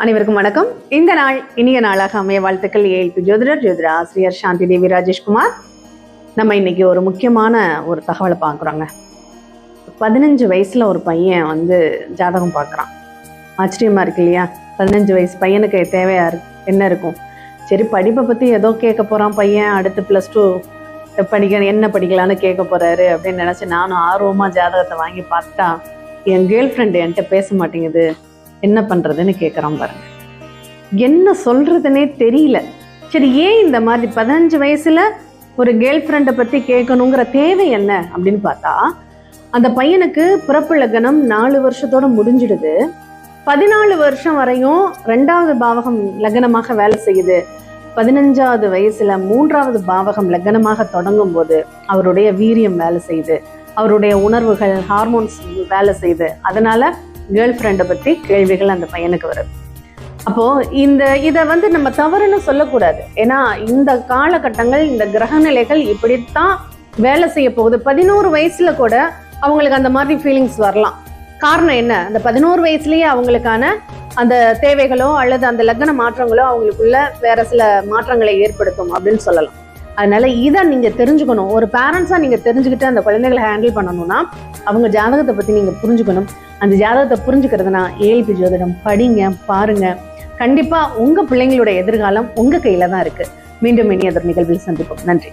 அனைவருக்கும் வணக்கம். இந்த நாள் இனிய நாளாக அமைய வாழ்த்துக்கள். ஏஎல்பி ஜோதிடர் ஆசிரியர் சாந்தி தேவி ராஜேஷ்குமார். நம்ம இன்னைக்கு ஒரு முக்கியமான ஒரு தகவலை பார்க்குறோங்க. 15 வயசுல ஒரு பையன் ஜாதகம் பார்க்குறான். ஆச்சரியமா இருக்கு இல்லையா? 15 வயசு பையனுக்கு தேவையா என்ன இருக்கும்? சரி, படிப்பை பற்றி ஏதோ கேட்க போகிறான் பையன். அடுத்து +2 என்ன படிக்கலான்னு கேட்க போகிறாரு அப்படின்னு நினச்சி நானும் ஆர்வமாக ஜாதகத்தை வாங்கி பார்த்தா என் கேர்ள் ஃப்ரெண்டு என்கிட்ட பேச மாட்டேங்குது, என்ன பண்ணுறதுன்னு கேட்குறான் பாருங்க. என்ன சொல்கிறதுனே தெரியல. சரி, ஏன் இந்த மாதிரி 15 வயசில் ஒரு கேர்ள் ஃப்ரெண்டை பற்றி கேட்கணுங்கிற தேவை என்ன அப்படின்னு பார்த்தா, அந்த பையனுக்கு பிறப்பு லக்னம் 4 வருஷத்தோடு முடிஞ்சிடுது. 14 வருஷம் வரையும் 2வது பாவகம் லக்னமாக வேலை செய்யுது. 15வது வயசுல 3வது பாவகம் லக்னமாக தொடங்கும் போது அவருடைய வீரியம் வேலை செய்யுது, அவருடைய உணர்வுகள் ஹார்மோன்ஸ் வேலை செய்யுது. அதனால கேர்ள் ஃப்ரெண்டை பற்றி கேள்விகள் அந்த பையனுக்கு வருது. அப்போ இதை நம்ம தவறுன்னு சொல்லக்கூடாது. ஏன்னா இந்த காலகட்டங்கள், இந்த கிரகநிலைகள் இப்படித்தான் வேலை செய்ய போகுது. 11 வயசுல கூட அவங்களுக்கு அந்த மாதிரி ஃபீலிங்ஸ் வரலாம். காரணம் என்ன? அந்த 11 வயசுலயே அவங்களுக்கான அந்த தேவைகளோ அல்லது அந்த லக்ன மாற்றங்களோ அவங்களுக்குள்ள வேற சில மாற்றங்களை ஏற்படுத்தும் அப்படின்னு சொல்லலாம். அதனால இதை நீங்க தெரிஞ்சுக்கணும். ஒரு பேரண்ட்ஸா நீங்க தெரிஞ்சுக்கிட்டு அந்த குழந்தைகளை ஹேண்டில் பண்ணணும்னா அவங்க ஜாதகத்தை பத்தி நீங்க புரிஞ்சுக்கணும். அந்த ஜாதகத்தை புரிஞ்சுக்கிறதுனா ஏஎல்பி ஜோதிடம் படிங்க, பாருங்க. கண்டிப்பா உங்க பிள்ளைங்களுடைய எதிர்காலம் உங்க கையில தான் இருக்கு. மீண்டும் இனி அதர் நிகழ்வில் சந்திப்போம். நன்றி.